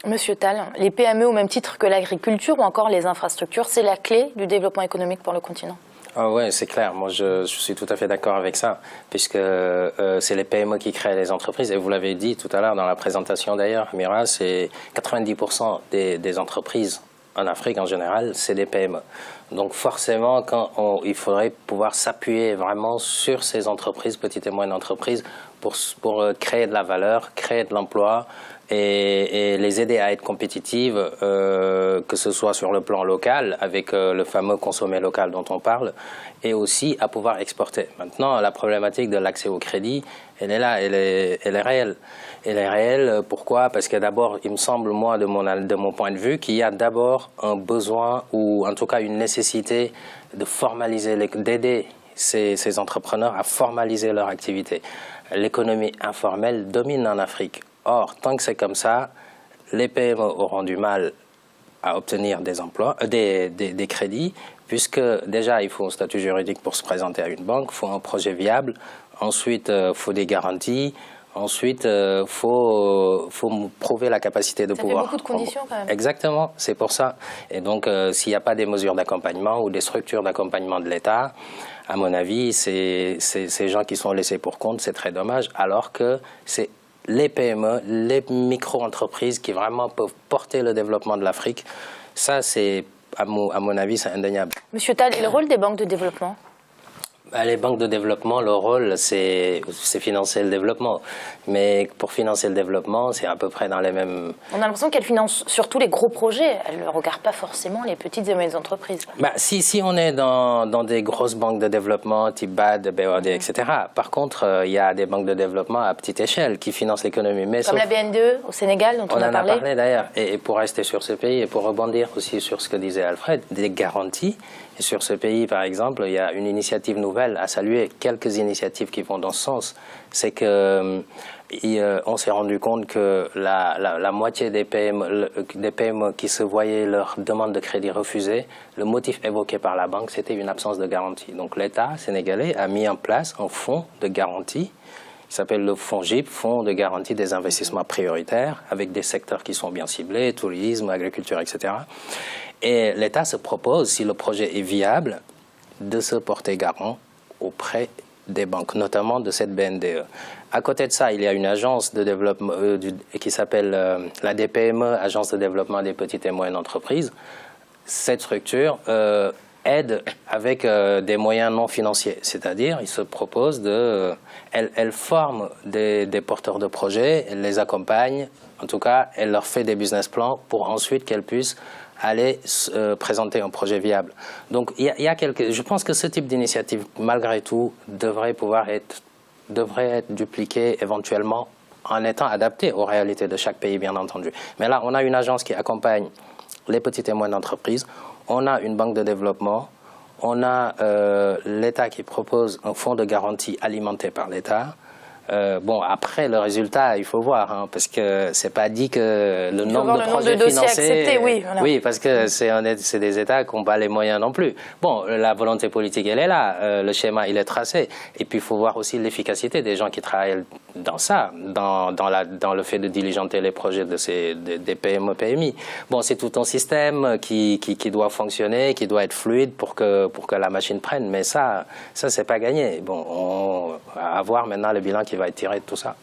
Monsieur Tal, les PME au même titre que l'agriculture ou encore les infrastructures, c'est la clé du développement économique pour le continent. Ah ouais, c'est clair. Moi, je suis tout à fait d'accord avec ça, puisque c'est les PME qui créent les entreprises. Et vous l'avez dit tout à l'heure dans la présentation d'ailleurs, Mira, c'est 90% des entreprises en Afrique en général, c'est des PME. Donc forcément, il faudrait pouvoir s'appuyer vraiment sur ces entreprises, petites et moyennes entreprises, pour créer de la valeur, créer de l'emploi et les aider à être compétitives, que ce soit sur le plan local, avec le fameux consommer local dont on parle, et aussi à pouvoir exporter. Maintenant, la problématique de l'accès au crédit, elle est là, elle est réelle. Elle est réelle, pourquoi? Parce que d'abord, il me semble, moi, de mon point de vue, qu'il y a d'abord un besoin, ou en tout cas une nécessité de formaliser, d'aider ces entrepreneurs à formaliser leur activité. L'économie informelle domine en Afrique. Or, tant que c'est comme ça, les PME auront du mal à obtenir des emplois, des crédits, puisque déjà, il faut un statut juridique pour se présenter à une banque, il faut un projet viable, ensuite, il faut des garanties, ensuite, il faut prouver la capacité de pouvoir... Ça fait beaucoup de conditions quand même. Exactement, c'est pour ça. Et donc, s'il n'y a pas des mesures d'accompagnement ou des structures d'accompagnement de l'État, à mon avis, ces gens qui sont laissés pour compte, c'est très dommage, alors que c'est les PME, les micro-entreprises qui vraiment peuvent porter le développement de l'Afrique. Ça, c'est, à mon avis, c'est indéniable. Monsieur Tal, et le rôle des banques de développement ? Les banques de développement, leur rôle, c'est financer le développement. Mais pour financer le développement, c'est à peu près dans les mêmes... On a l'impression qu'elles financent surtout les gros projets. Elles ne regardent pas forcément les petites et moyennes entreprises. Si on est dans des grosses banques de développement, type BAD, BOD, etc. Par contre, il y a des banques de développement à petite échelle qui financent l'économie. Comme la BNDE au Sénégal, dont on a parlé. On en a parlé d'ailleurs. Et pour rester sur ce pays, et pour rebondir aussi sur ce que disait Alfred, des garanties. Et sur ce pays, par exemple, il y a une initiative nouvelle à saluer, quelques initiatives qui vont dans ce sens. C'est que on s'est rendu compte que la moitié des PME qui se voyaient leur demande de crédit refusée, le motif évoqué par la banque, c'était une absence de garantie. Donc l'État sénégalais a mis en place un fonds de garantie qui s'appelle le fonds GIP, Fonds de garantie des investissements prioritaires, avec des secteurs qui sont bien ciblés, tourisme, agriculture, etc. Et l'État se propose, si le projet est viable, de se porter garant auprès des banques, notamment de cette BNDE. À côté de ça, il y a une agence de développement qui s'appelle la DPME, Agence de développement des petites et moyennes entreprises. Cette structure aide avec des moyens non financiers, c'est-à-dire il se propose elle forme des porteurs de projets, elle les accompagne, en tout cas elle leur fait des business plans pour ensuite qu'elles puissent aller présenter un projet viable. Donc je pense que ce type d'initiative, malgré tout, devrait être dupliqué éventuellement en étant adapté aux réalités de chaque pays, bien entendu. Mais là, on a une agence qui accompagne les petites et moyennes entreprises, on a une banque de développement, on a l'État qui propose un fonds de garantie alimenté par l'État. Bon, après, le résultat, il faut voir, hein, parce que c'est pas dit que le nombre de projets financés... Oui, voilà. Oui, parce que c'est des États qui n'ont pas les moyens non plus. Bon, la volonté politique, elle est là, le schéma, il est tracé. Et puis, il faut voir aussi l'efficacité des gens qui travaillent dans ça, dans le fait de diligenter les projets des PME, PMI. Bon, c'est tout un système qui doit fonctionner, qui doit être fluide pour que la machine prenne. Mais ça c'est pas gagné. Bon, à voir maintenant le bilan qui va être tiré de tout ça.